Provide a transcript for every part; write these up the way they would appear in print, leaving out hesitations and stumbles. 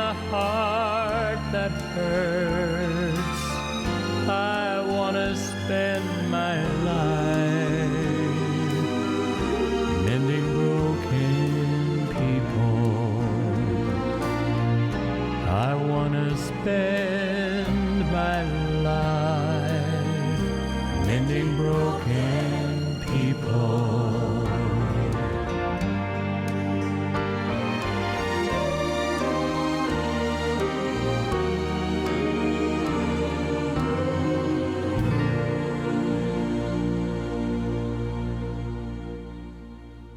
a heart that hurts, I want to spend my life mending broken people. I want to spend my life mending broken people.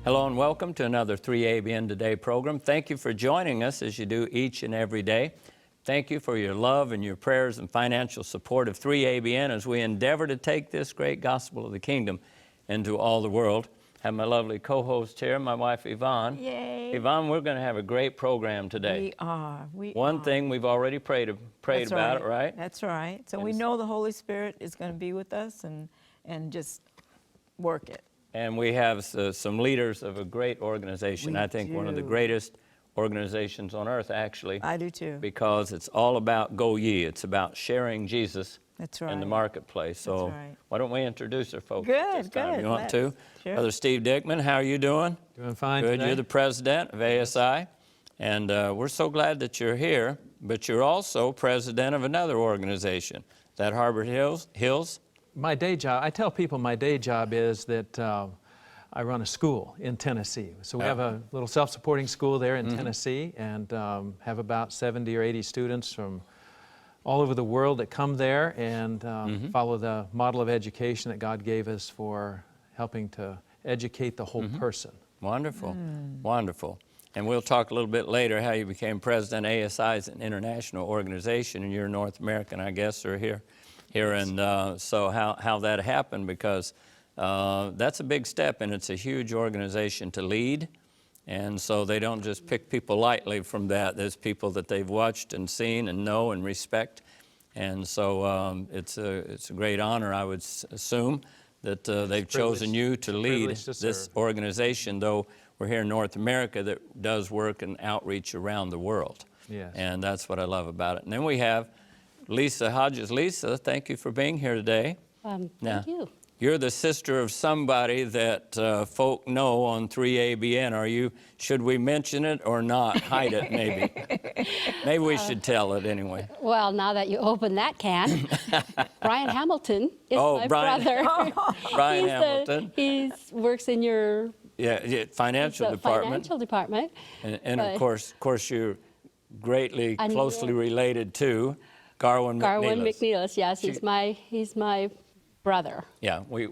Hello and welcome to another 3ABN Today program. Thank you for joining us as you do each and every day. Thank you for your love and your prayers and financial support of 3ABN as we endeavor to take this great gospel of the kingdom into all the world. I have my lovely co-host here, my wife Yvonne. Yay. Yvonne, we're going to have a great program today. We are. One thing we've already prayed about it, right? That's right. So we know the Holy Spirit is going to be with us and just work it. And we have some leaders of a great organization. I think one of the greatest organizations on earth, actually. I do too. Because it's all about go ye. It's about sharing Jesus in the marketplace. So why don't we introduce our folks? Good. You want to? Sure. Brother Steve Dickman, how are you doing? Doing fine Good. today. You're the president of ASI. And we're so glad that you're here. But you're also president of another organization. Is that Harbor Hills? My day job, I tell people my day job is that I run a school in Tennessee. So we have a little self-supporting school there in Tennessee and have about 70 or 80 students from all over the world that come there and follow the model of education that God gave us for helping to educate the whole person. Wonderful, wonderful. And we'll talk a little bit later how you became president. ASI is an international organization and you're North American, I guess, or here. And so how that happened, because that's a big step and it's a huge organization to lead. And so they don't just pick people lightly from that. There's people that they've watched and seen and know and respect. And so it's a great honor, I would assume, that they've chosen you to lead this organization, though we're here in North America that does work and outreach around the world. Yes. And that's what I love about it. And then we have Leasa Hodges. Leasa, thank you for being here today. Thank you. You're the sister of somebody that folk know on 3ABN. Should we mention it or not? Hide it, maybe. Maybe we should tell it anyway. Well, now that you open that can, Brian Hamilton is my brother. Brian Hamilton. He works in your financial department. Financial department. And of course, you're greatly closely related to Garwin McNeilis, yes, he's my brother. Yeah, she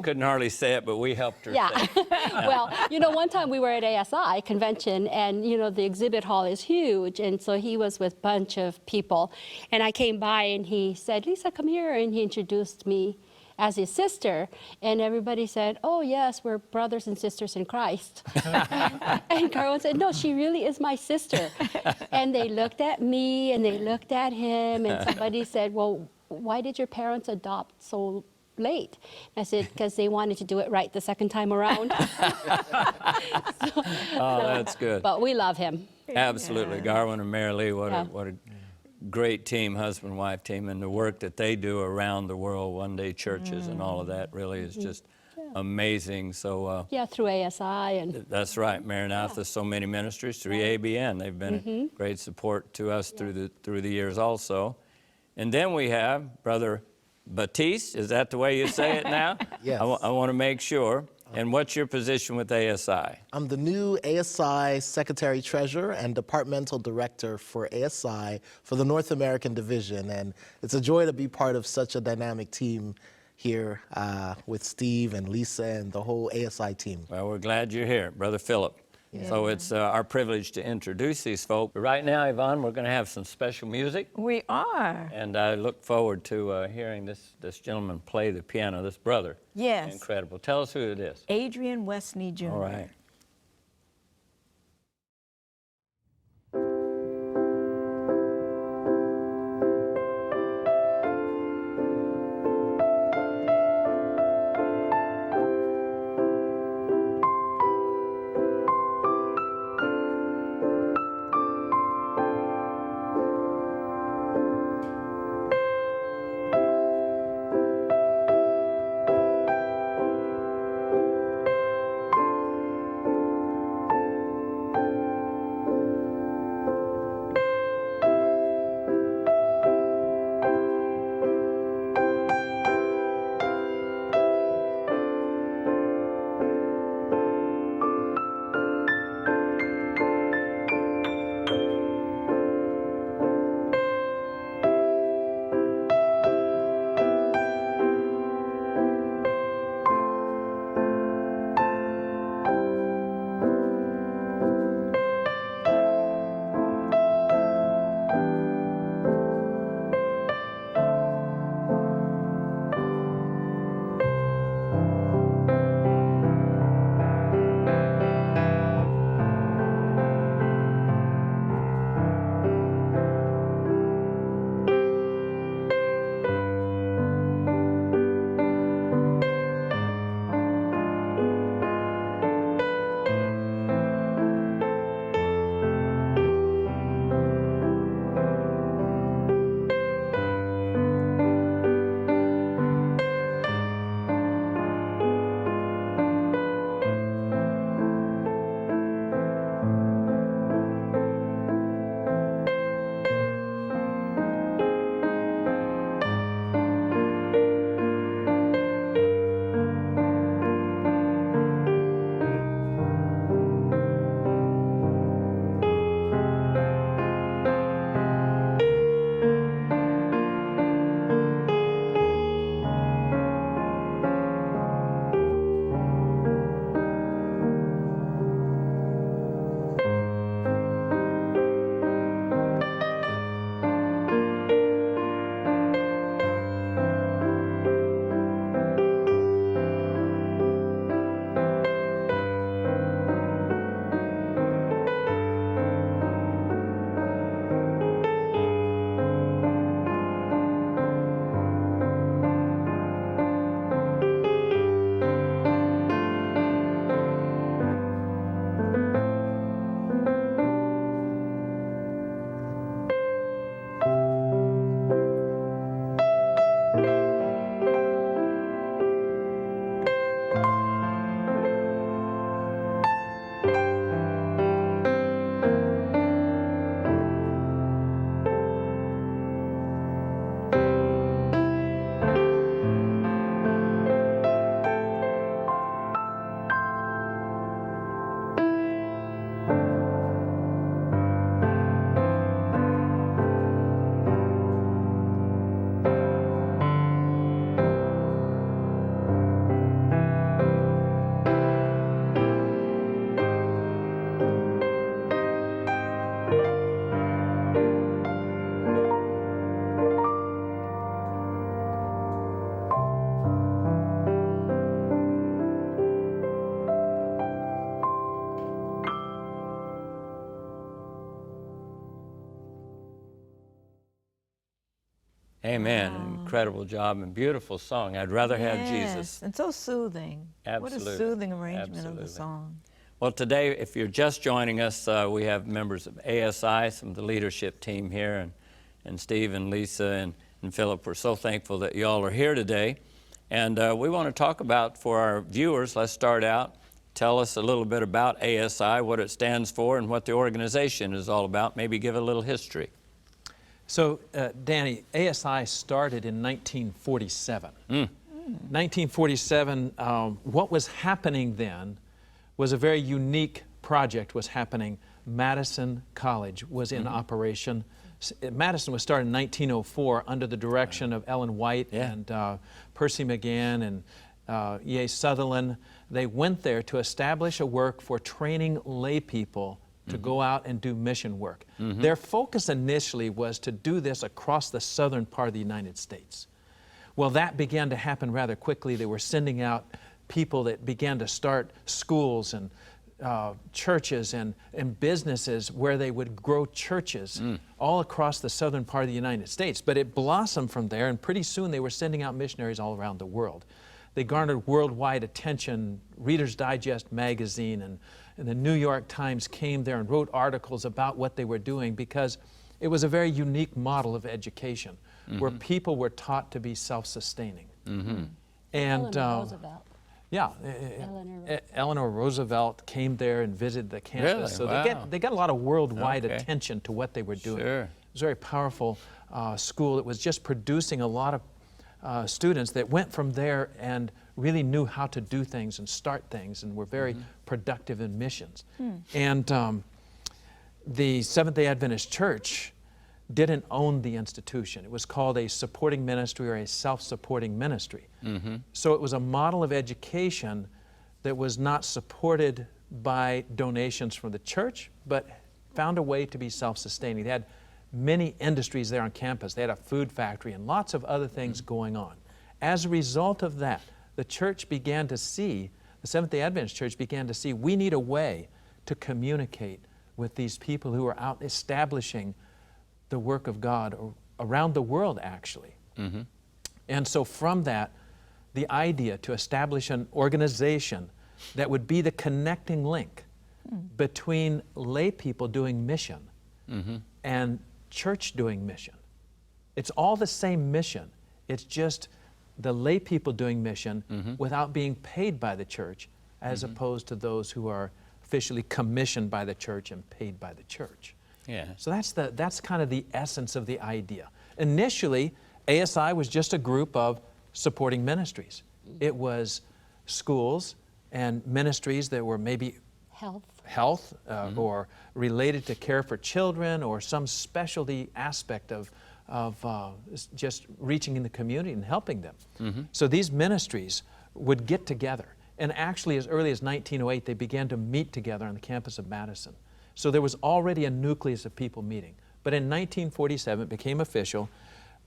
couldn't hardly say it, but we helped her say it. Well, one time we were at ASI convention, and the exhibit hall is huge, and so he was with a bunch of people, and I came by and he said, "Leasa, come here," and he introduced me as his sister, and everybody said, "Oh yes, we're brothers and sisters in Christ." And Garwin said, "No, she really is my sister." And they looked at me and they looked at him, and somebody said, "Well, why did your parents adopt so late?" And I said, "Because they wanted to do it right the second time around." That's good. But we love him. Absolutely. Garwin and Mary Lee, what a great team, husband-wife team, and the work that they do around the world, one-day churches and all of that really is just amazing. So through ASI and that's right, Maranatha, so many ministries, 3ABN. They've been a great support to us through the years also. And then we have Brother Baptiste. Is that the way you say it now? Yes. I want to make sure. And what's your position with ASI? I'm the new ASI Secretary Treasurer and Departmental Director for ASI for the North American Division. And it's a joy to be part of such a dynamic team here with Steve and Leasa and the whole ASI team. Well, we're glad you're here, Brother Philip. Yeah. So it's our privilege to introduce these folks. But right now, Yvonne, we're going to have some special music. We are. And I look forward to hearing this gentleman play the piano, this brother. Yes. Incredible. Tell us who it is. Adrian Wesley Jr. All right. Amen. Incredible job and beautiful song. I'd rather have Yes, Jesus. and so soothing. Absolutely. What a soothing arrangement of Absolutely. the song. Well, today, if you're just joining us, we have members of ASI, some of the leadership team here, and Steve and Leasa and Philip. We're so thankful that you all are here today. And we want to talk about, for our viewers, let's start out. Tell us a little bit about ASI, what it stands for, and what the organization is all about. Maybe give a little history. So, Danny, ASI started in 1947. 1947, what was happening then was a very unique project was happening. Madison College was in operation. Madison was started in 1904 under the direction of Ellen White and Percy McGann and E.A. Sutherland. They went there to establish a work for training lay people to go out and do mission work. Their focus initially was to do this across the southern part of the United States. Well, that began to happen rather quickly. They were sending out people that began to start schools and churches and businesses where they would grow churches all across the southern part of the United States. But it blossomed from there, and pretty soon they were sending out missionaries all around the world. They garnered worldwide attention. Reader's Digest magazine and the New York Times came there and wrote articles about what they were doing, because it was a very unique model of education where people were taught to be self-sustaining. And Eleanor Roosevelt. yeah, Eleanor. Eleanor Roosevelt came there and visited the campus. Really? So Wow. they got a lot of worldwide Okay. attention to what they were doing. Sure. It was a very powerful school that was just producing a lot of students that went from there and really knew how to do things and start things and were very productive in missions. And the Seventh-day Adventist Church didn't own the institution. It was called a supporting ministry or a self-supporting ministry. So it was a model of education that was not supported by donations from the church, but found a way to be self-sustaining. They had many industries there on campus. They had a food factory and lots of other things going on. As a result of that, the church began to see, the Seventh-day Adventist Church began to see, we need a way to communicate with these people who are out establishing the work of God around the world, actually. And so from that, the idea to establish an organization that would be the connecting link between lay people doing mission and church doing mission. It's all the same mission. It's just the lay people doing mission without being paid by the church, as opposed to those who are officially commissioned by the church and paid by the church. Yeah. So that's kind of the essence of the idea. Initially, ASI was just a group of supporting ministries. It was schools and ministries that were maybe health or related to care for children or some specialty aspect of just reaching in the community and helping them. So these ministries would get together. And actually, as early as 1908, they began to meet together on the campus of Madison. So there was already a nucleus of people meeting. But in 1947, it became official.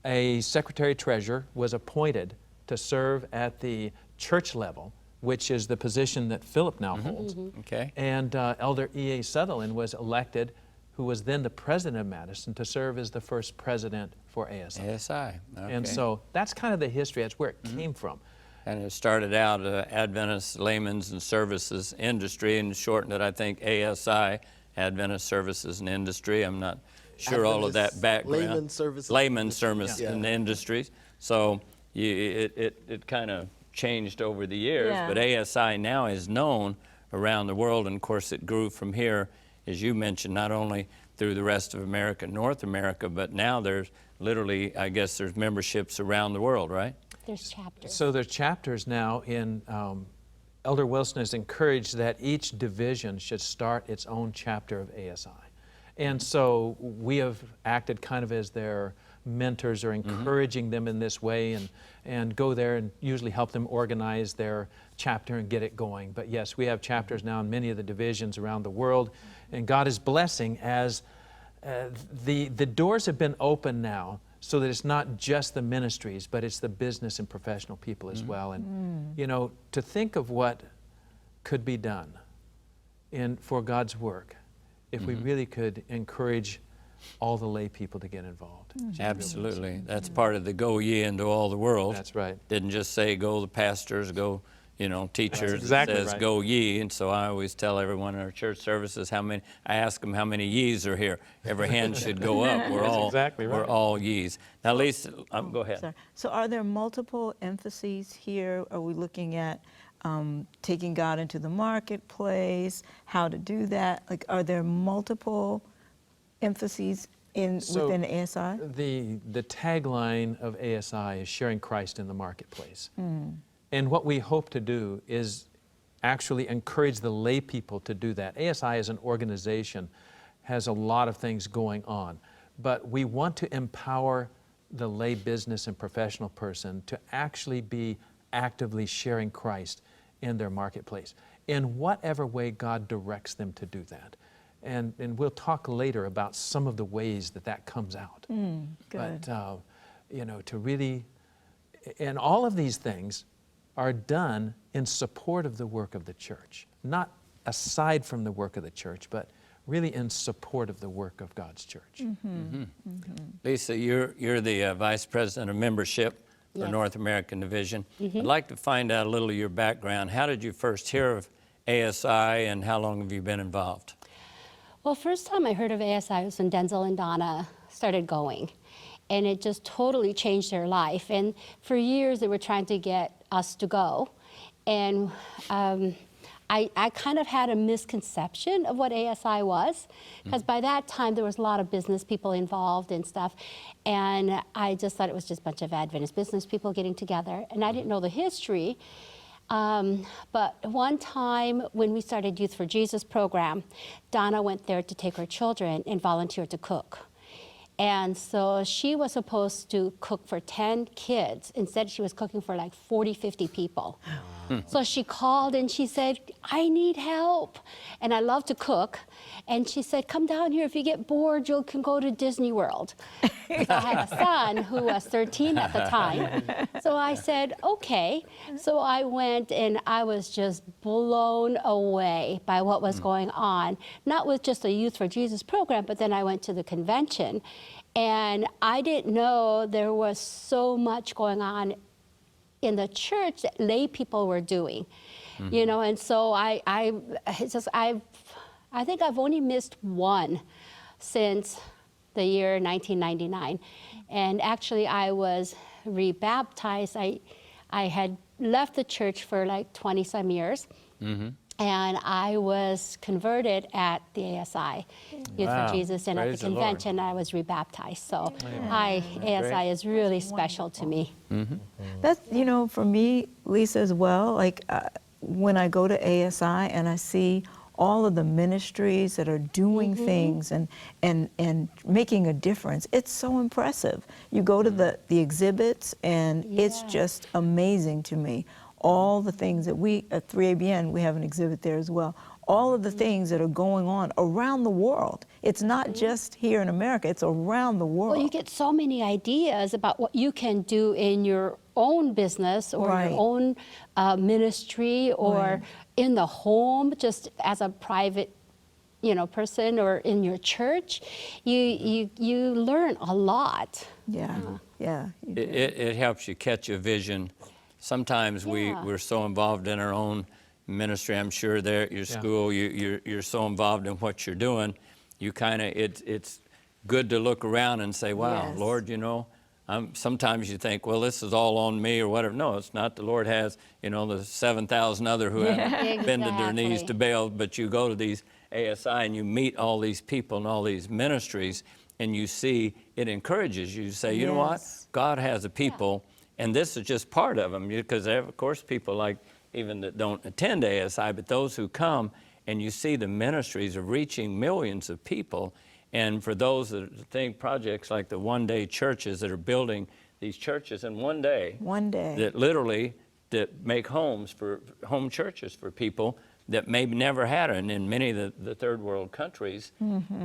A secretary-treasurer was appointed to serve at the church level, which is the position that Philip now holds. Okay. And Elder E.A. Sutherland was elected, who was then the president of Madison, to serve as the first president for ASI. ASI. Okay. And so that's kind of the history. That's where it came from. And it started out Adventist Laymen's and Services Industry, and shortened it, I think, ASI, Adventist Services and Industry. I'm not sure all of that Adventist background. Layman's Services Layman's Services Yeah. and Industries. So it kind of changed over the years, Yeah. but ASI now is known around the world, and of course it grew from here, as you mentioned, not only through the rest of America, North America, but now there's literally, I guess there's memberships around the world, right? There's chapters. So there are chapters now in, Elder Wilson has encouraged that each division should start its own chapter of ASI. And so we have acted kind of as their mentors or encouraging them in this way, and go there and usually help them organize their chapter and get it going. But yes, we have chapters now in many of the divisions around the world, and God is blessing as the doors have been opened now, so that it's not just the ministries, but it's the business and professional people as well. And you know, to think of what could be done for God's work if we really could encourage all the lay people to get involved. Absolutely. That's part of the go ye into all the world. That's right. Didn't just say go the pastors, go, teachers. exactly It says right. go ye. And so I always tell everyone in our church services I ask them how many ye's are here. Every hand should go up. We're all exactly right. We're all ye's. Now, Lisa, go ahead. Sorry. So are there multiple emphases here? Are we looking at taking God into the marketplace, how to do that? Like, are there multiple emphases within ASI? The tagline of ASI is sharing Christ in the marketplace. And what we hope to do is actually encourage the lay people to do that. ASI as an organization has a lot of things going on, but we want to empower the lay business and professional person to actually be actively sharing Christ in their marketplace in whatever way God directs them to do that. And we'll talk later about some of the ways that comes out. Good. But, to really, and all of these things are done in support of the work of the church, not aside from the work of the church, but really in support of the work of God's church. Lisa, you're the Vice President of Membership for Yes. North American Division. I'd like to find out a little of your background. How did you first hear of ASI, and how long have you been involved? Well, first time I heard of ASI was when Denzel and Donna started going. And it just totally changed their life. And for years, they were trying to get us to go. And I kind of had a misconception of what ASI was, because by that time, there was a lot of business people involved and stuff. And I just thought it was just a bunch of Adventist business people getting together. And I didn't know the history. But one time when we started Youth for Jesus program, Donna went there to take her children and volunteer to cook. And so she was supposed to cook for 10 kids. Instead, she was cooking for like 40, 50 people. So she called and she said, I need help. And I love to cook. And she said, come down here. If you get bored, you can go to Disney World. So I had a son who was 13 at the time. So I said, okay. So I went and I was just blown away by what was going on. Not with just the Youth for Jesus program, but then I went to the convention. And I didn't know there was so much going on in the church that lay people were doing, and so I think I've only missed one since the year 1999. And actually I was rebaptized. I had left the church for like 20 some years. And I was converted at the ASI, Youth Wow. for Jesus, and Praise at the the Lord. convention I was rebaptized. So ASI is really special to me. That's, for me, Lisa, as well, like when I go to ASI and I see all of the ministries that are doing things and making a difference, it's so impressive. You go to the exhibits and it's just amazing to me. All the things that we, at 3ABN, we have an exhibit there as well. All of the things that are going on around the world. It's not just here in America, it's around the world. Well, you get so many ideas about what you can do in your own business or Right. your own ministry or Right. in the home, just as a private person, or in your church. You learn a lot. Yeah. You do. It helps you catch a vision. Sometimes Yeah. we're so involved in our own ministry. I'm sure there at your school, you're so involved in what you're doing. You kind of, it's good to look around and say, wow, Yes. Lord, sometimes you think, well, this is all on me or whatever. No, it's not. The Lord has, the 7,000 other who haven't bended their knees to Baal. But you go to these ASI and you meet all these people and all these ministries, and you see it encourages you to say, you know what? Yes. God has a people, and this is just part of them. Because, of course, people like even that don't attend ASI, but those who come, and you see the ministries of reaching millions of people. And for those that think projects like the one-day churches that are building these churches in one day, that literally that make homes for home churches for people that maybe never had it in many of the third world countries.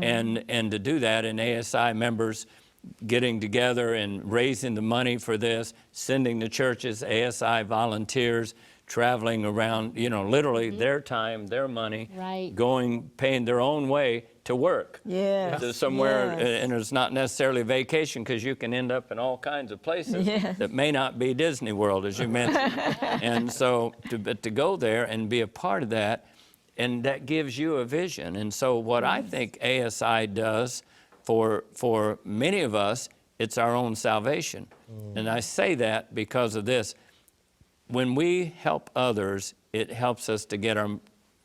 And to do that, and ASI members getting together and raising the money for this, sending the churches, ASI volunteers, traveling around, literally their time, their money, Right. going, paying their own way to work. Yes. To somewhere, yes. and it's not necessarily vacation, because you can end up in all kinds of places Yes. that may not be Disney World, as you mentioned. And so to go there and be a part of that, and that gives you a vision. And so what I think ASI does for many of us, it's our own salvation. And I say that because of this. When we help others, it helps us to get our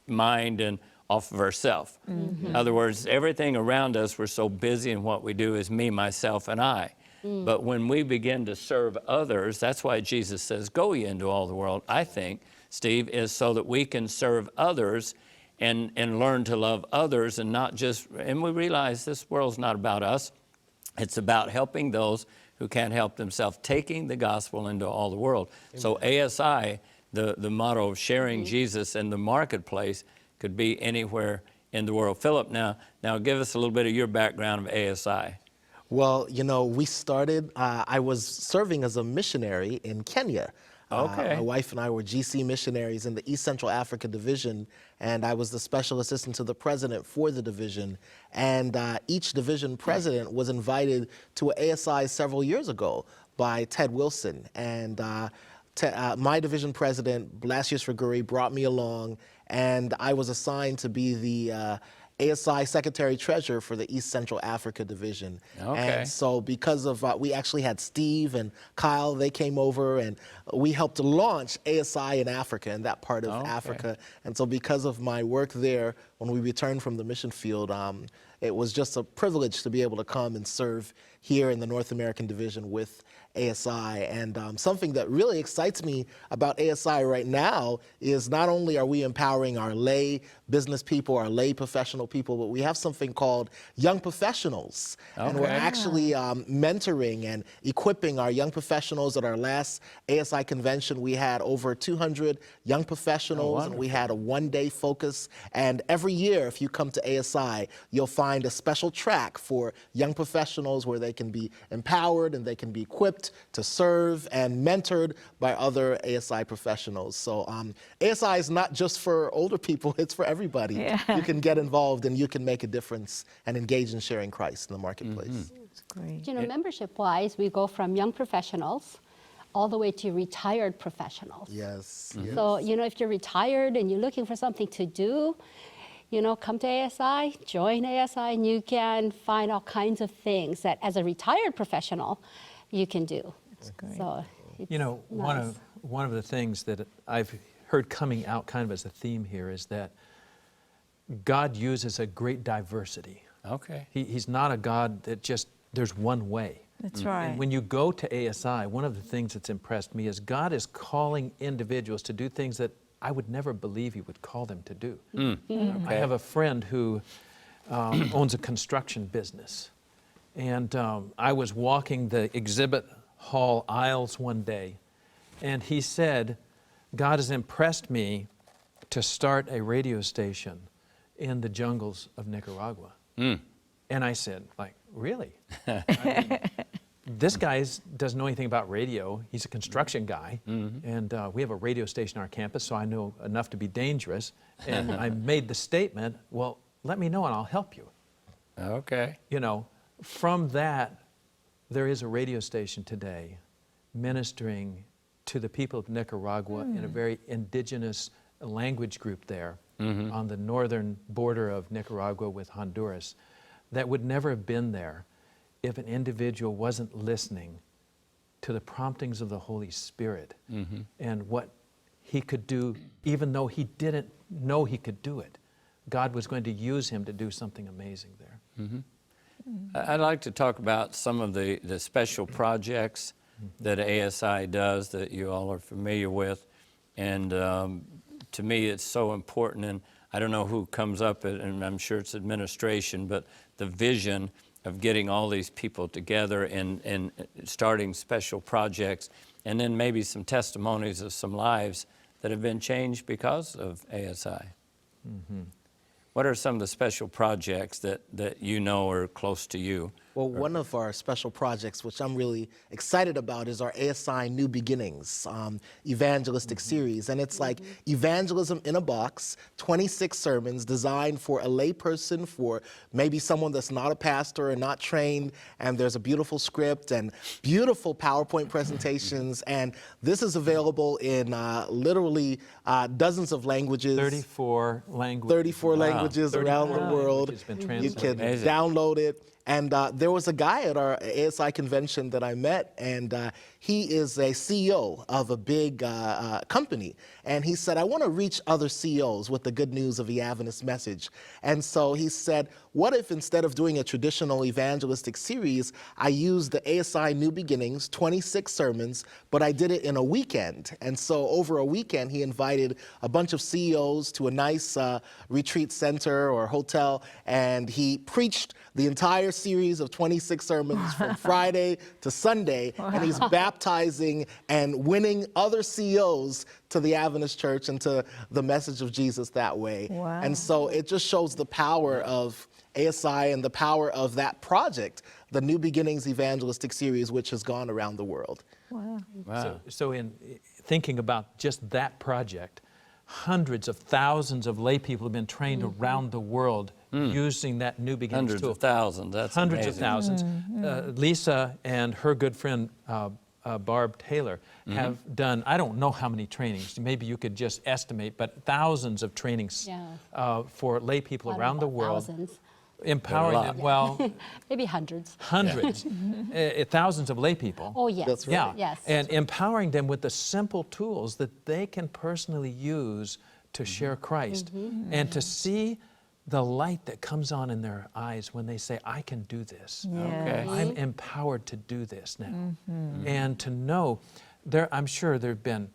mind and off of ourselves. In other words, everything around us, we're so busy in what we do is me, myself, and I. But when we begin to serve others, that's why Jesus says, go ye into all the world, I think, Steve, is so that we can serve others and learn to love others, and not just, and we realize this world's not about us. It's about helping those who can't help themselves, taking the gospel into all the world. Amen. So ASI, the motto of sharing Jesus in the marketplace, could be anywhere in the world. Philip, now give us a little bit of your background of ASI. Well, you know, we started, I was serving as a missionary in Kenya. Okay. My wife and I were GC missionaries in the East Central Africa Division, and I was the special assistant to the president for the division. And each division president was invited to an ASI several years ago by Ted Wilson. And my division president, Blasius Faguri, brought me along, and I was assigned to be the ASI Secretary Treasurer for the East Central Africa Division. Okay. And so because of, we actually had Steve and Kyle, they came over, and we helped to launch ASI in Africa, in that part of Africa. And so because of my work there, when we returned from the mission field, it was just a privilege to be able to come and serve here in the North American Division with ASI. And something that really excites me about ASI right now is not only are we empowering our lay business people, our lay professional people, but we have something called Young Professionals. Okay. And we're actually mentoring and equipping our young professionals. At our last ASI convention, we had over 200 young professionals, and we had a one-day focus. And every year, if you come to ASI, you'll find a special track for young professionals where they can be empowered and they can be equipped to serve and mentored by other ASI professionals. So ASI is not just for older people, it's for everybody. Yeah. You can get involved and you can make a difference and engage in sharing Christ in the marketplace. That's great. You know, membership-wise, we go from young professionals all the way to retired professionals. Yes. So, you know, if you're retired and you're looking for something to do, you know, come to ASI, join ASI, and you can find all kinds of things that as a retired professional, you can do. That's great. So it's You know, nice. one of the things that I've heard coming out kind of as a theme here is that God uses a great diversity. Okay. He's not a God that just, there's one way. That's right. And when you go to ASI, one of the things that's impressed me is God is calling individuals to do things that I would never believe He would call them to do. I have a friend who owns a construction business. And I was walking the exhibit hall aisles one day, and he said, God has impressed me to start a radio station in the jungles of Nicaragua. And I said, like, really? This guy doesn't know anything about radio. He's a construction guy. And we have a radio station on our campus, so I know enough to be dangerous. And I made the statement, well, let me know and I'll help you. Okay. You know, from that, there is a radio station today ministering to the people of Nicaragua in a very indigenous language group there on the northern border of Nicaragua with Honduras that would never have been there if an individual wasn't listening to the promptings of the Holy Spirit and what he could do, even though he didn't know he could do it. God was going to use him to do something amazing there. I'd like to talk about some of the special projects that ASI does that you all are familiar with. And to me, it's so important. And I don't know who comes up, and I'm sure it's administration, but the vision of getting all these people together and starting special projects, and then maybe some testimonies of some lives that have been changed because of ASI. What are some of the special projects that you know are close to you Well, one of our special projects, which I'm really excited about, is our ASI New Beginnings evangelistic series. And it's like evangelism in a box, 26 sermons designed for a layperson, for maybe someone that's not a pastor and not trained. And there's a beautiful script and beautiful PowerPoint presentations. And this is available in literally dozens of languages. 34 languages. 34 languages around the world. It's been You translated. can download it. And there was a guy at our ASI convention that I met, and he is a CEO of a big company. And he said, I want to reach other CEOs with the good news of the Adventist message. And so he said, what if instead of doing a traditional evangelistic series, I used the ASI New Beginnings, 26 sermons, but I did it in a weekend. And so over a weekend, he invited a bunch of CEOs to a nice retreat center or hotel, and he preached the entire series of 26 sermons from Friday to Sunday, and he's baptizing and winning other CEOs to the Adventist church and to the message of Jesus that way. Wow. And so it just shows the power of ASI and the power of that project, the New Beginnings Evangelistic Series, which has gone around the world. Wow. Wow. So in thinking about just that project, hundreds of thousands of lay people have been trained around the world using that New Beginnings Hundreds tool. of thousands. That's Hundreds amazing. of thousands. Leasa and her good friend Barb Taylor have done, I don't know how many trainings, maybe you could just estimate, but thousands of trainings for lay people around the world. Thousands. Empowering them, well, Maybe hundreds. hundreds, thousands of lay people. Oh, yes. That's right. Yeah, Yes. and empowering them with the simple tools that they can personally use to share Christ and to see the light that comes on in their eyes when they say, I can do this. Okay. I'm empowered to do this now. And to know, I'm sure there have been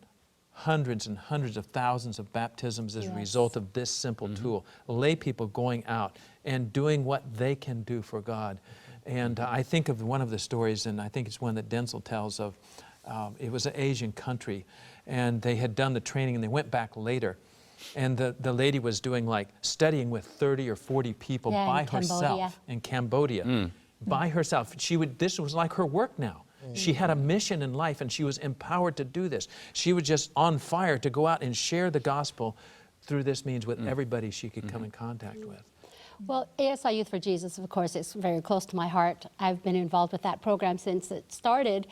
hundreds and hundreds of thousands of baptisms as a result of this simple tool. Lay people going out and doing what they can do for God. And I think of one of the stories, and I think it's one that Denzel tells of, it was an Asian country, and they had done the training and they went back later. And the lady was doing like studying with 30 or 40 people by herself in Cambodia, by herself. This was like her work now. She had a mission in life and she was empowered to do this. She was just on fire to go out and share the gospel through this means with everybody she could come in contact with. Well, ASI Youth for Jesus, of course, is very close to my heart. I've been involved with that program since it started.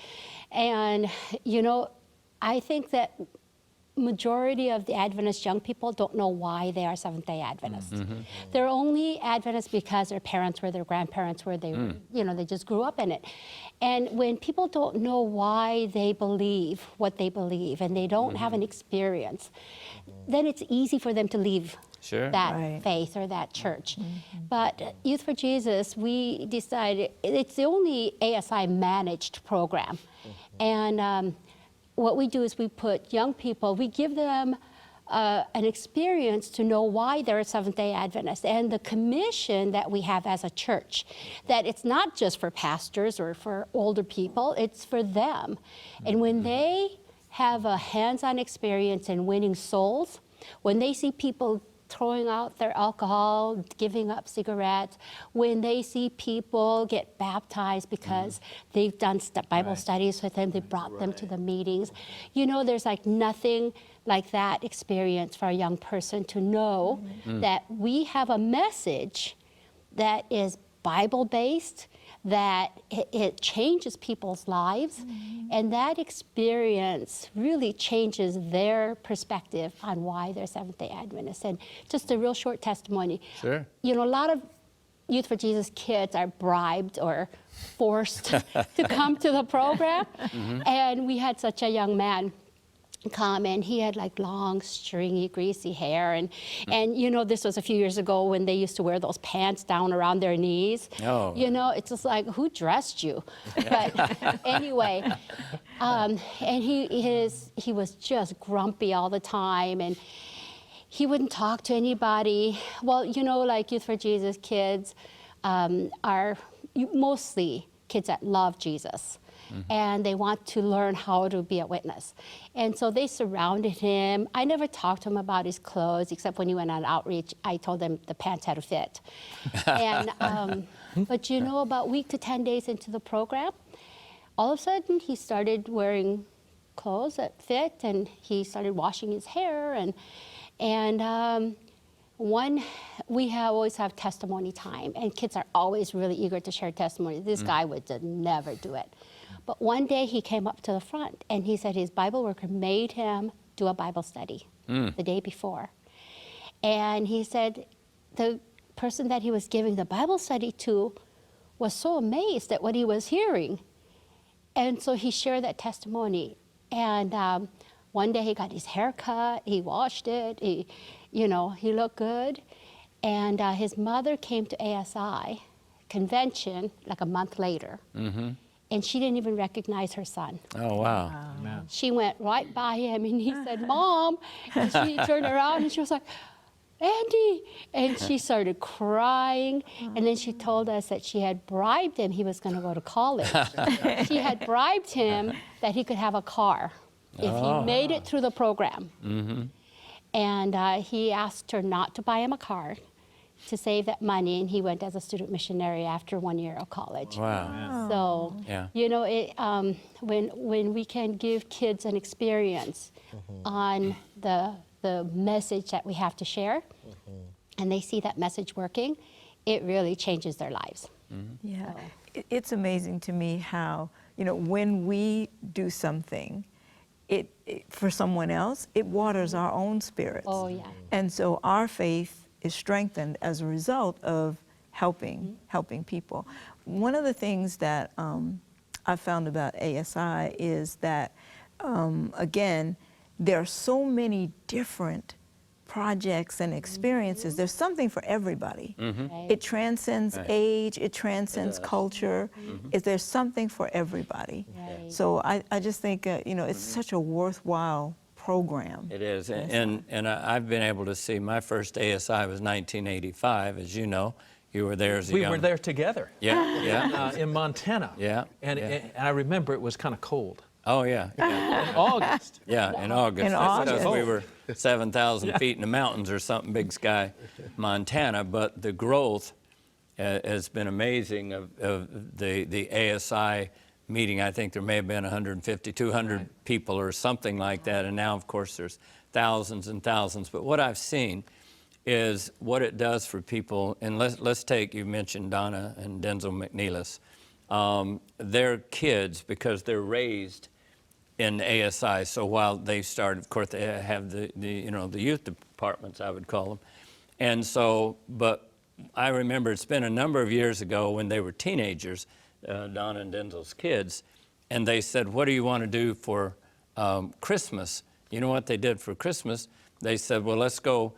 And, you know, I think that majority of the Adventist young people don't know why they are Seventh-day Adventists. They're only Adventists because their parents were, their grandparents were, they, you know, they just grew up in it. And when people don't know why they believe what they believe and they don't have an experience, then it's easy for them to leave that faith or that church. But Youth for Jesus, we decided it's the only ASI managed program. And what we do is we put young people, we give them an experience to know why they're a Seventh-day Adventist, and the commission that we have as a church, that it's not just for pastors or for older people, it's for them. And when they have a hands-on experience in winning souls, when they see people throwing out their alcohol, giving up cigarettes, when they see people get baptized because they've done Bible studies with them, they brought them to the meetings. You know, there's like nothing like that experience for a young person to know that we have a message that is Bible-based, that it changes people's lives, and that experience really changes their perspective on why they're Seventh-day Adventists. And just a real short testimony. Sure. You know, a lot of Youth for Jesus kids are bribed or forced to come to the program. And we had such a young man come, and he had like long, stringy, greasy hair, and you know, this was a few years ago when they used to wear those pants down around their knees. Oh. You know, it's just like, who dressed you? But anyway, and he was just grumpy all the time, and he wouldn't talk to anybody. Well, you know, like Youth for Jesus kids are mostly kids that love Jesus. And they want to learn how to be a witness. And so they surrounded him. I never talked to him about his clothes, except when he went on outreach, I told him the pants had to fit. And But you know, about a week to 10 days into the program, all of a sudden he started wearing clothes that fit, and he started washing his hair, and always have testimony time, and kids are always really eager to share testimony. This guy would never do it. But one day he came up to the front and he said his Bible worker made him do a Bible study the day before. And he said the person that he was giving the Bible study to was so amazed at what he was hearing. And so he shared that testimony. And one day he got his hair cut, he washed it, he looked good. And his mother came to ASI convention like a month later. And she didn't even recognize her son. Oh, wow. Amen. She went right by him and he said, "Mom." And she turned around and she was like, "Andy." And she started crying. And then she told us that she had bribed him. He was going to go to college. She had bribed him that he could have a car if he made it through the program. And he asked her not to buy him a car, to save that money, and he went as a student missionary after 1 year of college. Wow. So, Yeah. when we can give kids an experience on the message that we have to share, and they see that message working, it really changes their lives. Yeah, it's amazing to me how, when we do something, it for someone else, it waters our own spirits. Oh, yeah. And so our faith is strengthened as a result of helping people. One of the things that I found about ASI is that, again, there are so many different projects and experiences. There's something for everybody. Right. It transcends age, it transcends culture. There's something for everybody. Right. So I just think, it's such a worthwhile program. It is, and I've been able to see, my first ASI was 1985, as you know. You were there as a We young... were there together. Yeah. In Montana. Yeah, And, yeah. and I remember it was kind of cold. Oh, yeah. In August. Yeah, in August. In That's because August. we were 7,000 feet in the mountains or something, Big Sky, Montana. But the growth has been amazing of the ASI meeting. I think there may have been 150, 200 people or something like that. And now, of course, there's thousands and thousands. But what I've seen is what it does for people. And let's take, you mentioned Donna and Denzel McNeilis. Their kids, because they're raised in ASI. So while they started, of course, they have the youth departments, I would call them. And so, but I remember it's been a number of years ago when they were teenagers, Donna and Denzel's kids, and they said, "What do you want to do for Christmas?" You know what they did for Christmas? They said, "Well, let's go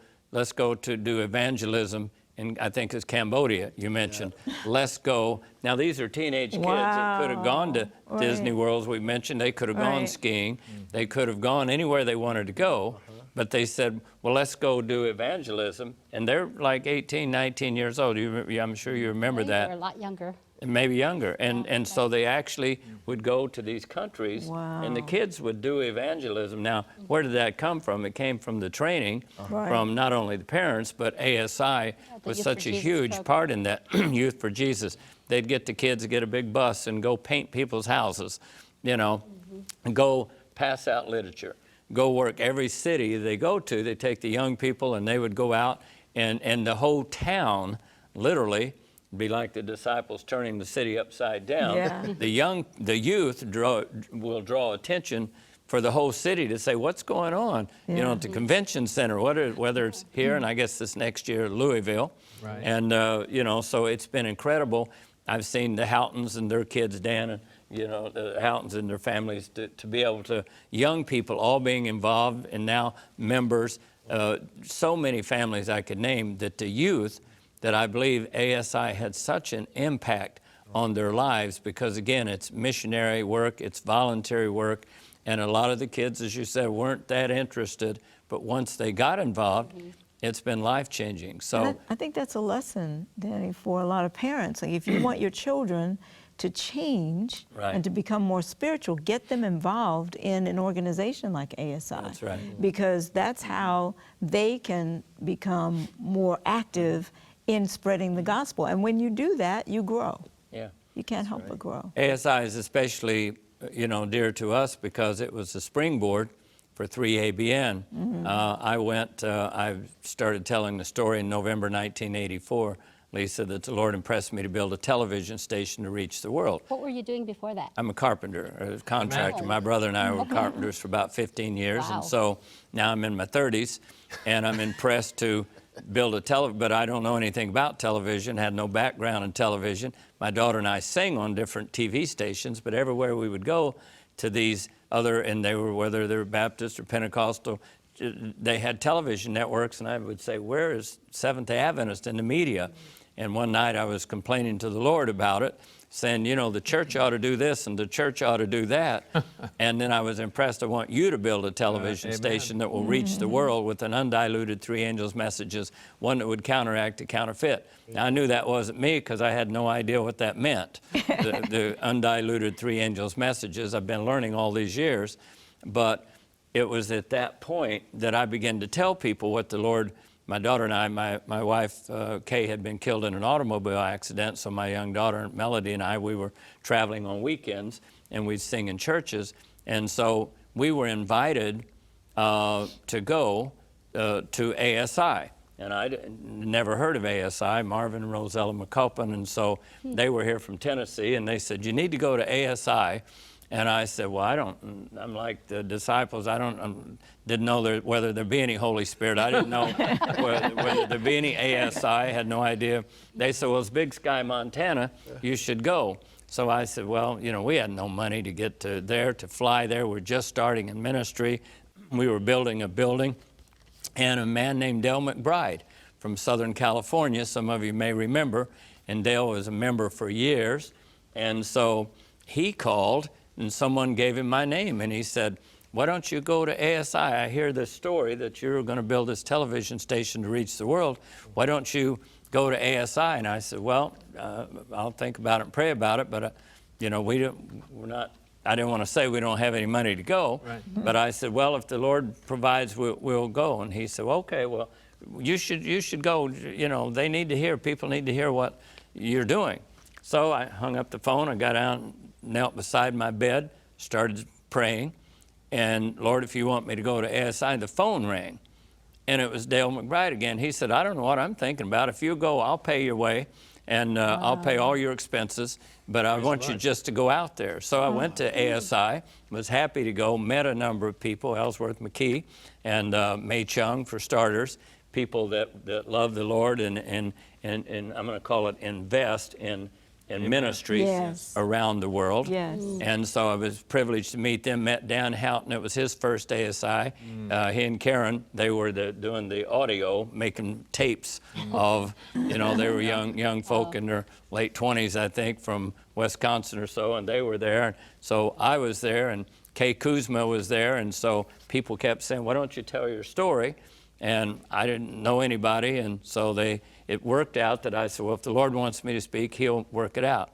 to do evangelism." And I think it's Cambodia, you mentioned. Let's go. Now, these are teenage kids that could have gone to Disney Worlds, we mentioned. They could have gone skiing. They could have gone anywhere they wanted to go. But they said, well, let's go do evangelism. And they're like 18, 19 years old. I'm sure you remember that. They're a lot younger. Maybe younger. And so they actually would go to these countries, and the Wow. kids would do evangelism. Now, where did that come from? It came from the training from not only the parents, but ASI was Youth such for a Jesus huge program. part in that, Youth for Jesus. They'd get the kids to get a big bus and go paint people's houses, and go pass out literature, go work. Every city they go to, they take the young people and they would go out, and the whole town, literally, be like the disciples turning the city upside down. Yeah. The youth will draw attention for the whole city to say, what's going on? Yeah. At the convention center, whether it's here, and I guess this next year, Louisville. Right. And, so it's been incredible. I've seen the Houghtons and their kids, Dan, and, the Houghtons and their families, to be able to, young people all being involved and now members, so many families I could name, that the youth, that I believe ASI had such an impact on their lives, because again, it's missionary work, it's voluntary work, and a lot of the kids, as you said, weren't that interested, but once they got involved, it's been life-changing. So And I think that's a lesson, Danny, for a lot of parents. Like, if you want your children to change and to become more spiritual, get them involved in an organization like ASI. That's right. Because that's how they can become more active in spreading the gospel. And when you do that, you grow. Yeah. You can't help but grow. ASI is especially, dear to us because it was the springboard for 3ABN. I started telling the story in November 1984, Leasa, that the Lord impressed me to build a television station to reach the world. What were you doing before that? I'm a carpenter, a contractor. My brother and I were carpenters for about 15 years, Wow. and so now I'm in my 30s, and I'm impressed to build a television, but I don't know anything about television, had no background in television. My daughter and I sing on different TV stations, but everywhere we would go to these other, and they were, whether they were Baptist or Pentecostal, they had television networks, and I would say, where is Seventh-day Adventist in the media? And one night I was complaining to the Lord about it, saying, the church ought to do this and the church ought to do that. And then I was impressed. I want you to build a television station that will reach the world with an undiluted three angels messages, one that would counteract the counterfeit. Now, I knew that wasn't me because I had no idea what that meant, the undiluted three angels messages. I've been learning all these years. But it was at that point that I began to tell people what the Lord. My daughter and I, my wife, Kay, had been killed in an automobile accident, so my young daughter, Melody, and I, we were traveling on weekends, and we'd sing in churches. And so we were invited to go to ASI. And I'd never heard of ASI, Marvin and Rosella McCulpin, and so they were here from Tennessee, and they said, you need to go to ASI. And I said, well, I'm like the disciples, didn't know whether there'd be any Holy Spirit. I didn't know whether there'd be any ASI, I had no idea. They said, well, it's Big Sky, Montana, you should go. So I said, well, we had no money to get to fly there. We're just starting in ministry. We were building a building. And a man named Dale McBride from Southern California, some of you may remember, and Dale was a member for years. And so he called, and someone gave him my name, and he said, why don't you go to ASI? I hear this story that you're going to build this television station to reach the world. Why don't you go to ASI? And I said, well, I'll think about it and pray about it, but, I didn't want to say we don't have any money to go, right. But I said, well, if the Lord provides, we'll go. And he said, well, okay, well, you should go. They need to hear, people need to hear what you're doing. So I hung up the phone, I got down, knelt beside my bed, started praying, and Lord, if you want me to go to ASI, the phone rang, and it was Dale McBride again. He said, I don't know what I'm thinking about. If you go, I'll pay your way, and I'll pay all your expenses, but I want you just to go out there. So I went to ASI, was happy to go, met a number of people, Ellsworth McKee and May Chung, for starters, people that love the Lord and I'm going to call it invest in ministries around the world. Yes. And so I was privileged to meet them, met Dan Houghton. It was his first ASI. He and Karen, they were doing the audio, making tapes of, they were young folk in their late 20s, I think, from Wisconsin or so, and they were there. So I was there, and Kay Kuzma was there, and so people kept saying, why don't you tell your story? And I didn't know anybody, and so it worked out that I said, well, if the Lord wants me to speak, he'll work it out.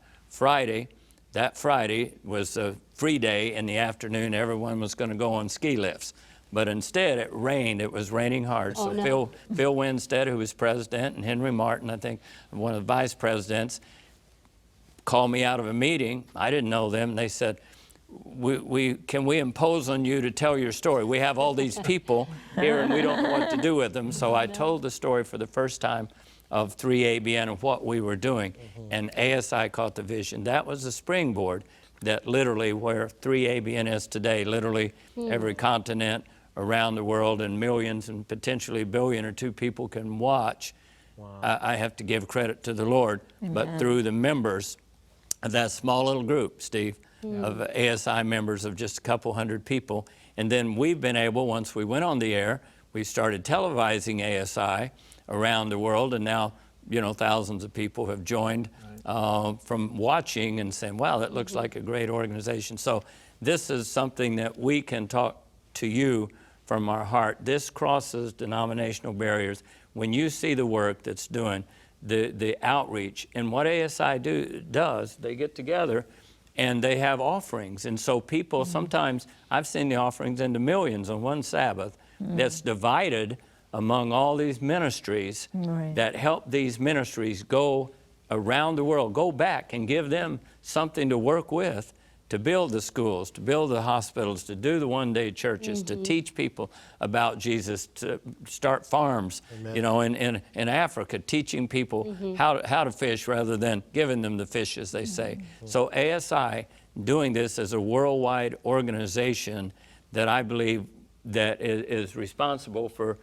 That Friday was a free day in the afternoon. Everyone was going to go on ski lifts. But instead, it rained. It was raining hard. So Phil Winstead, who was president, and Henry Martin, I think, one of the vice presidents, called me out of a meeting. I didn't know them. They said, can we impose on you to tell your story? We have all these people here, and we don't know what to do with them. So I told the story for the first time of 3ABN and what we were doing, and ASI caught the vision. That was the springboard that literally where 3ABN is today, literally every continent around the world, and millions and potentially a billion or two people can watch. Wow. I have to give credit to the Lord, but through the members of that small little group, Steve, of ASI members of just a couple hundred people. And then we've been able, once we went on the air, we started televising ASI around the world, and now, thousands of people have joined from watching and saying, wow, that looks like a great organization. So this is something that we can talk to you from our heart. This crosses denominational barriers. When you see the work that's doing, the outreach, and what ASI does, they get together and they have offerings. And so people, sometimes I've seen the offerings into millions on one Sabbath that's divided among all these ministries Right. that help these ministries go around the world, go back and give them something to work with, to build the schools, to build the hospitals, to do the one-day churches, to teach people about Jesus, to start farms, you know, in Africa, teaching people how to fish rather than giving them the fish, as they say. So ASI doing this as a worldwide organization that I believe that is responsible for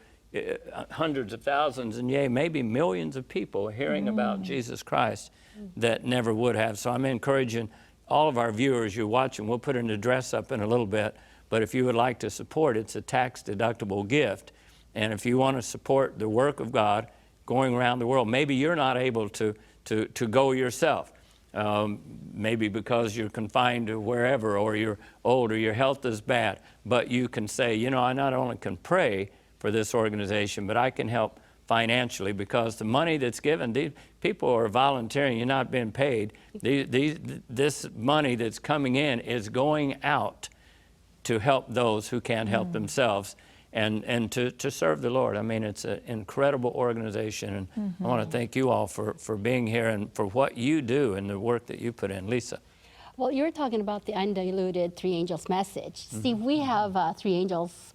hundreds of thousands and yea, maybe millions of people hearing about Jesus Christ that never would have. So I'm encouraging all of our viewers, you're watching, we'll put an address up in a little bit, but if you would like to support, it's a tax-deductible gift. And if you want to support the work of God going around the world, maybe you're not able to go yourself, maybe because you're confined to wherever, or you're old, or your health is bad, but you can say, you know, I not only can pray for this organization, but I can help financially, because the money that's given, these people are volunteering, you're not being paid. This money that's coming in is going out to help those who can't help themselves and to serve the Lord. I mean, it's an incredible organization, and I want to thank you all for being here and for what you do and the work that you put in. Leasa. Well, you're talking about the undiluted Three Angels message. See, we have a Three Angels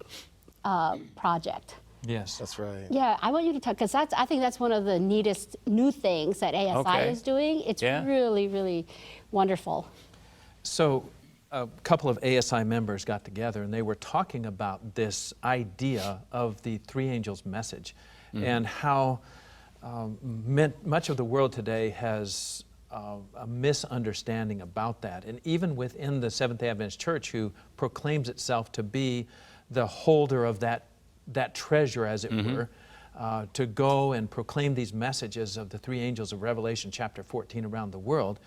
project. Yes. That's right. Yeah, I want you to talk, because I think that's one of the neatest new things that ASI Okay. is doing. It's Yeah. really, really wonderful. So a couple of ASI members got together and they were talking about this idea of the Three Angels message and how much of the world today has a misunderstanding about that. And even within the Seventh-day Adventist Church, who proclaims itself to be the holder of that treasure, as it were, to go and proclaim these messages of the three angels of Revelation chapter 14 around the world,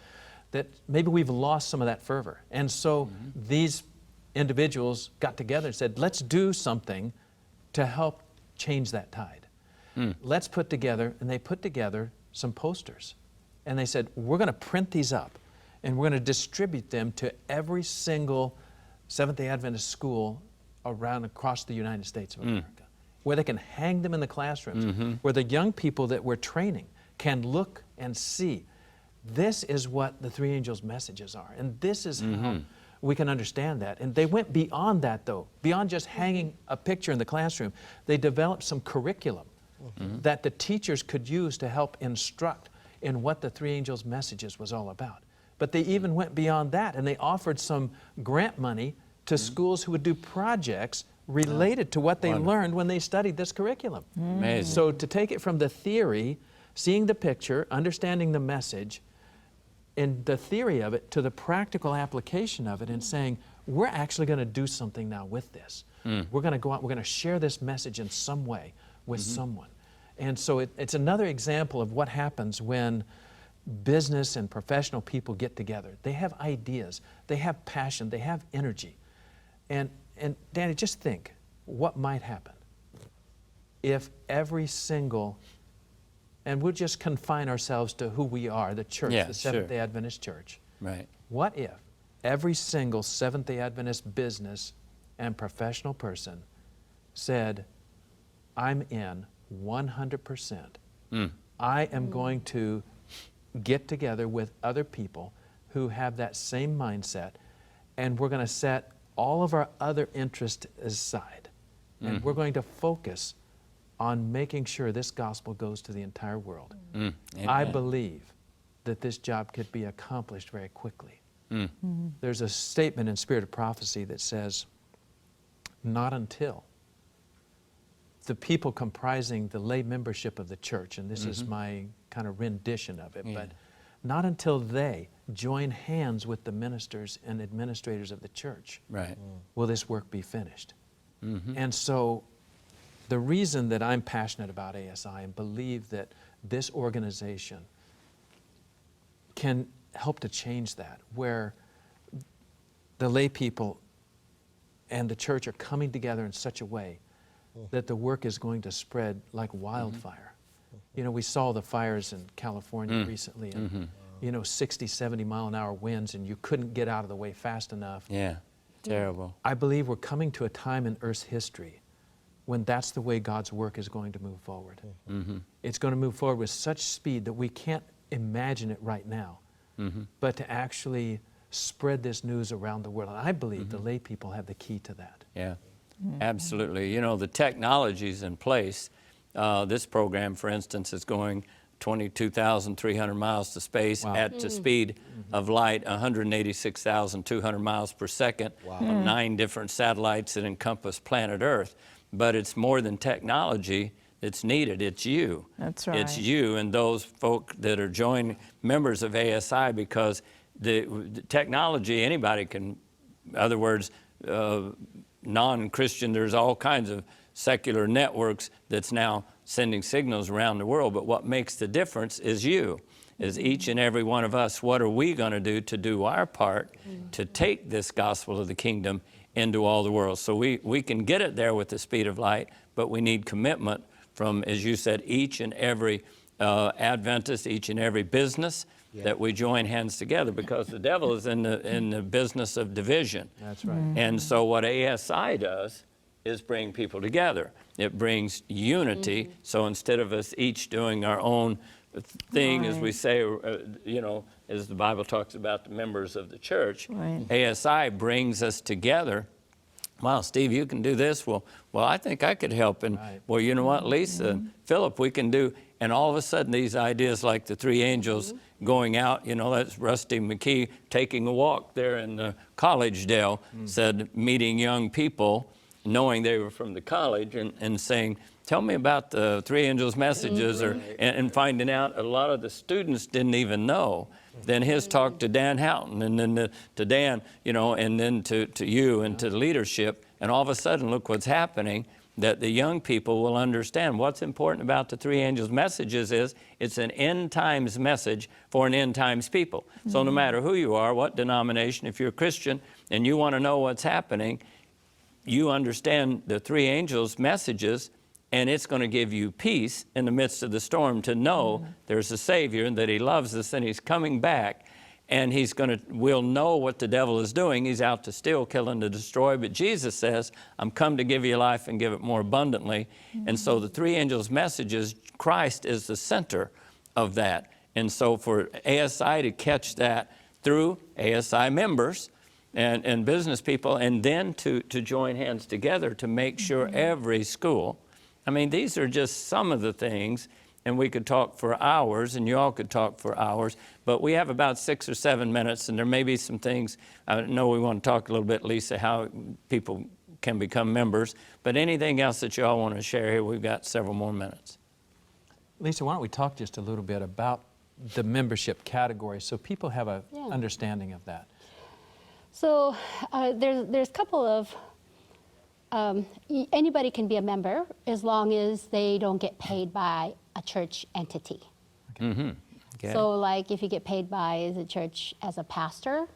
that maybe we've lost some of that fervor. And so these individuals got together and said, let's do something to help change that tide. Let's put together, and they put together some posters. And they said, we're going to print these up, and we're going to distribute them to every single Seventh-day Adventist school around across the United States of America, where they can hang them in the classrooms, where the young people that we're training can look and see, this is what the Three Angels messages are, and this is how we can understand that. And they went beyond that, though, beyond just hanging a picture in the classroom. They developed some curriculum that the teachers could use to help instruct in what the Three Angels messages was all about. But they even went beyond that, and they offered some grant money to schools who would do projects related to what they learned when they studied this curriculum. Amazing. So to take it from the theory, seeing the picture, understanding the message, and the theory of it, to the practical application of it, and saying, we're actually going to do something now with this. We're going to go out, we're going to share this message in some way with someone. And so it's another example of what happens when business and professional people get together. They have ideas, they have passion, they have energy. And Danny, just think what might happen if every single, and we'll just confine ourselves to who we are, the church, Yeah, the Seventh-day Adventist Church. Right. What if every single Seventh-day Adventist business and professional person said, I'm in 100%. I am going to get together with other people who have that same mindset, and we're going to set all of our other interests aside, and we're going to focus on making sure this gospel goes to the entire world. I believe that this job could be accomplished very quickly. There's a statement in Spirit of Prophecy that says, not until the people comprising the lay membership of the church, and this is my kind of rendition of it, but not until they join hands with the ministers and administrators of the church will this work be finished. And so the reason that I'm passionate about ASI and believe that this organization can help to change that, where the lay people and the church are coming together in such a way that the work is going to spread like wildfire. You know, we saw the fires in California recently, and you know, 60, 70 mile an hour winds, and you couldn't get out of the way fast enough. Yeah, terrible. I believe we're coming to a time in Earth's history when that's the way God's work is going to move forward. It's going to move forward with such speed that we can't imagine it right now. But to actually spread this news around the world. And I believe the lay people have the key to that. Yeah, absolutely. You know, the technology's in place. This program, for instance, is going 22,300 miles to space at the speed of light, 186,200 miles per second, on 9 different satellites that encompass planet Earth. But it's more than technology that's needed. It's you. That's right. It's you and those folk that are joined members of ASI, because the technology, anybody can, in other words, non-Christian, there's all kinds of secular networks that's now sending signals around the world. But what makes the difference is you, is each and every one of us. What are we going to do our part to take this gospel of the kingdom into all the world? So we can get it there with the speed of light, but we need commitment from, as you said, each and every Adventist, each and every business, that we join hands together, because the devil is in the business of division. That's right. And so what ASI does is bring people together. It brings unity. So instead of us each doing our own thing, as we say, you know, as the Bible talks about the members of the church, ASI brings us together. Wow, Steve, you can do this. Well, I think I could help. And well, you know what, Leasa and Philip, we can do. And all of a sudden, these ideas like the 3 angels going out, you know, that's Rusty McKee taking a walk there in the college dale, said, meeting young people, knowing they were from the college, and saying, tell me about the 3 angels' messages, and finding out a lot of the students didn't even know. Then his talk to Dan Houghton, and then to Dan, you know, and then to you and to the leadership. And all of a sudden, look what's happening, that the young people will understand. What's important about the 3 angels' messages is it's an end times message for an end times people. So no matter who you are, what denomination, if you're a Christian and you want to know what's happening, you understand the 3 angels' messages, and it's going to give you peace in the midst of the storm to know there's a Savior and that He loves us and He's coming back. And we'll know what the devil is doing. He's out to steal, kill, and to destroy. But Jesus says, I'm come to give you life and give it more abundantly. And so the 3 angels' messages, Christ is the center of that. And so for ASI to catch that through ASI members and business people, and then to join hands together to make sure every school, I mean, these are just some of the things. And we could talk for hours, and you all could talk for hours, but we have about 6 or 7 minutes, and there may be some things. I know we want to talk a little bit, Leasa, how people can become members, but anything else that you all want to share here, we've got several more minutes. Lisa, why don't we talk just a little bit about the membership category so people have an understanding of that. So there's a couple of, anybody can be a member as long as they don't get paid by a church entity. Okay. So like if you get paid by the church as a pastor,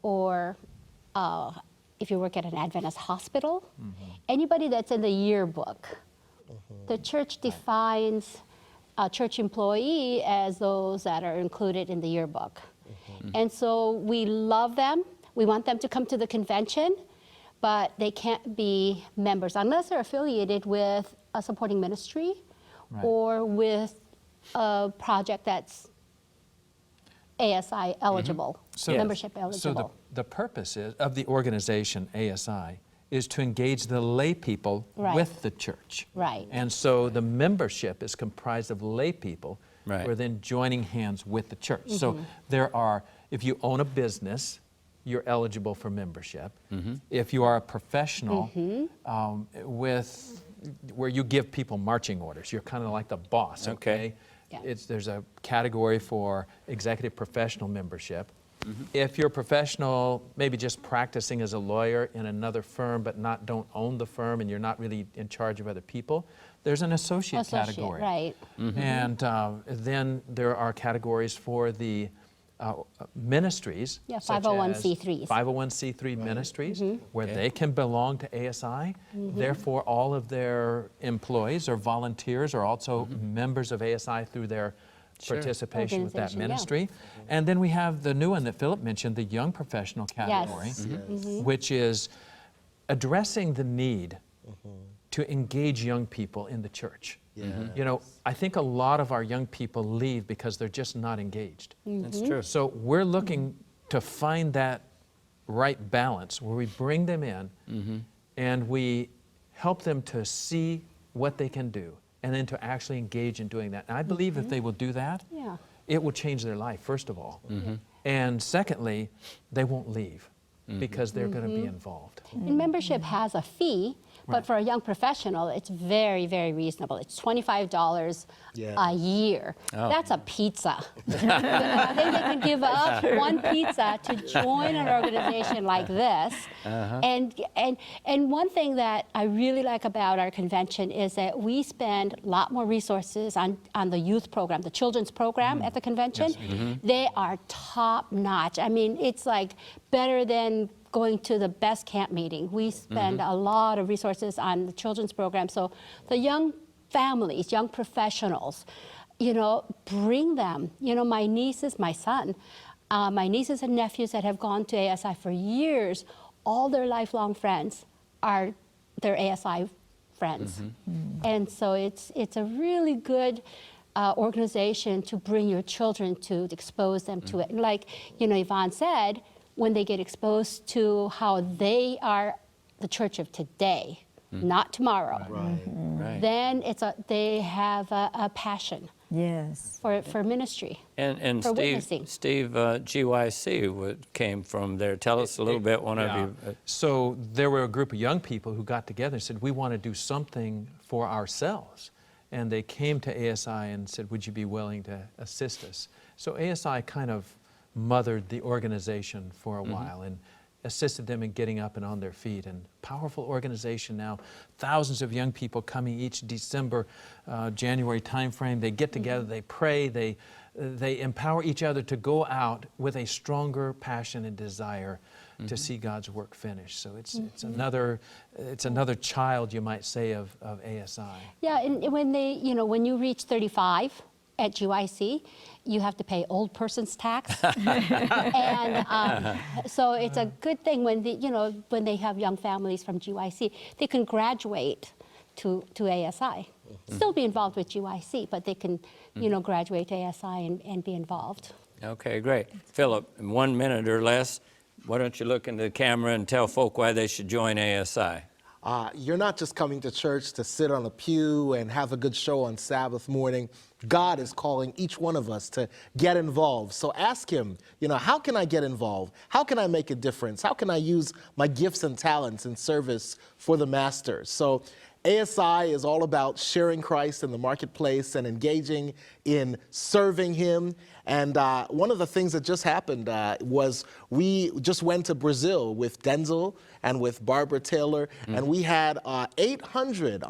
or if you work at an Adventist hospital, anybody that's in the yearbook, the church defines a church employee as those that are included in the yearbook. And so we love them. We want them to come to the convention, but they can't be members unless they're affiliated with a supporting ministry or with a project that's ASI eligible, membership eligible. So the purpose of the organization ASI is to engage the lay people with the church. And so the membership is comprised of lay people who are then joining hands with the church. So there are, if you own a business, you're eligible for membership. If you are a professional where you give people marching orders, you're kind of like the boss, okay? There's a category for executive professional membership. If you're a professional, maybe just practicing as a lawyer in another firm but don't own the firm and you're not really in charge of other people, there's an associate category. And then there are categories for the ministries, such 501c3s. as 501c3 ministries, where they can belong to ASI. Therefore, all of their employees or volunteers are also members of ASI through their participation with that ministry. And then we have the new one that Philip mentioned, the young professional category, which is addressing the need to engage young people in the church. Yeah. You know, I think a lot of our young people leave because they're just not engaged. That's true. So we're looking to find that right balance where we bring them in and we help them to see what they can do and then to actually engage in doing that. And I believe if they will do that, Yeah. it will change their life, first of all. And secondly, they won't leave because they're going to be involved. And membership has a fee, but for a young professional, it's very, very reasonable. It's $25 a year. That's a pizza. I think they can give up one pizza to join an organization like this. And one thing that I really like about our convention is that we spend a lot more resources on the youth program, the children's program at the convention. They are top notch. I mean, it's like better than going to the best camp meeting. We spend a lot of resources on the children's program. So the young families, young professionals, you know, bring them. You know, my nieces, my son, my nieces and nephews that have gone to ASI for years, all their lifelong friends are their ASI friends. And so it's a really good organization to bring your children to expose them to it. And like, you know, Yvonne said, when they get exposed to how they are the church of today, not tomorrow, then they have a passion for ministry. And for Steve, witnessing. GYC came from there. Tell us a little bit, one of you. So there were a group of young people who got together and said, we want to do something for ourselves. And they came to ASI and said, would you be willing to assist us? So ASI kind of mothered the organization for a while and assisted them in getting up and on their feet. And powerful organization now, thousands of young people coming each December, January timeframe. They get together, they pray, they empower each other to go out with a stronger passion and desire to see God's work finished. So it's another child, you might say, of ASI. Yeah, and when when you reach 35 at GYC, you have to pay old person's tax, and so it's a good thing when when they have young families from GYC, they can graduate to ASI, still be involved with GYC, but they can graduate to ASI and be involved. Okay, great. Philip, in 1 minute or less, why don't you look into the camera and tell folk why they should join ASI? You're not just coming to church to sit on a pew and have a good show on Sabbath morning. God is calling each one of us to get involved. So ask him, how can I get involved? How can I make a difference? How can I use my gifts and talents in service for the Master? So ASI is all about sharing Christ in the marketplace and engaging in serving him. And one of the things that just happened was we just went to Brazil with Denzel and with Barbara Taylor, and we had 800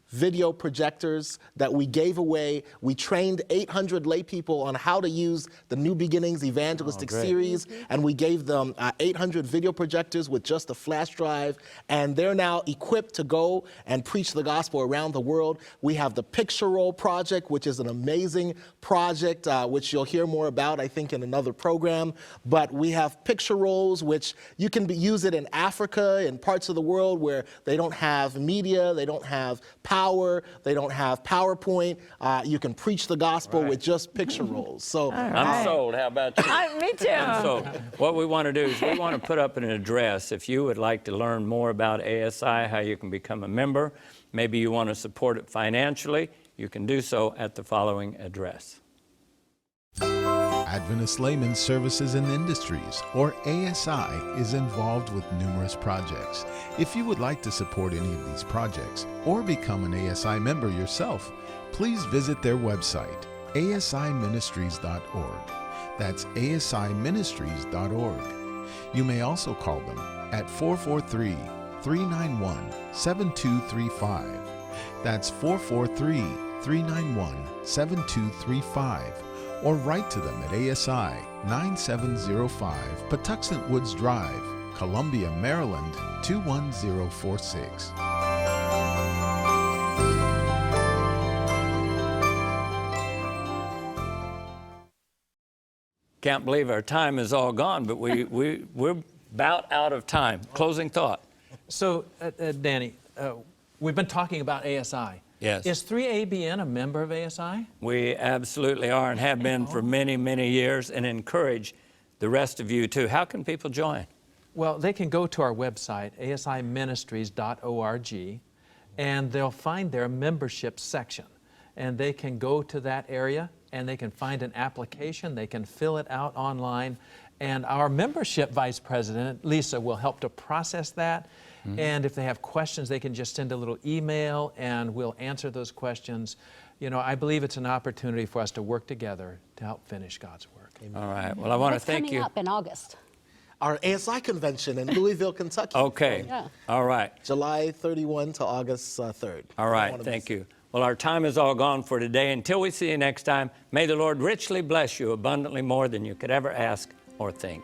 video projectors that we gave away. We trained 800 lay people on how to use the New Beginnings evangelistic series, and we gave them 800 video projectors with just a flash drive, and they're now equipped to go and preach the gospel around the world. We have the Picture Roll Project, which is an amazing project, which you'll hear more about, I think, in another program. But we have picture rolls, which you can use it in Africa, in parts of the world where they don't have media, they don't have power, they don't have PowerPoint. You can preach the gospel with just picture rolls. So I'm sold. How about you? Me too. I'm sold. What we want to do is we want to put up an address. If you would like to learn more about ASI, how you can become a member, maybe you want to support it financially, you can do so at the following address. Adventist Layman Services and Industries, or ASI, is involved with numerous projects. If you would like to support any of these projects or become an ASI member yourself, please visit their website, asiministries.org. That's asiministries.org. You may also call them at 443-391-7235. That's 443-391-7235. Or write to them at ASI 9705 Patuxent Woods Drive, Columbia, Maryland 21046. Can't believe our time is all gone, but we're about out of time. Closing thought. So, Danny, we've been talking about ASI. Yes. Is 3ABN a member of ASI? We absolutely are and have been for many, many years, and encourage the rest of you too. How can people join? Well, they can go to our website, asiministries.org, and they'll find their membership section. And they can go to that area and they can find an application, they can fill it out online, and our membership vice president, Leasa, will help to process that. And if they have questions, they can just send a little email and we'll answer those questions. You know, I believe it's an opportunity for us to work together to help finish God's work. All right. Well, I want to What's thank coming you. up in August? Our ASI convention in Louisville, Kentucky. Okay. Yeah. All right. July 31 to August 3rd. All right. Thank you. Well, our time is all gone for today. Until we see you next time, may the Lord richly bless you abundantly more than you could ever ask or think.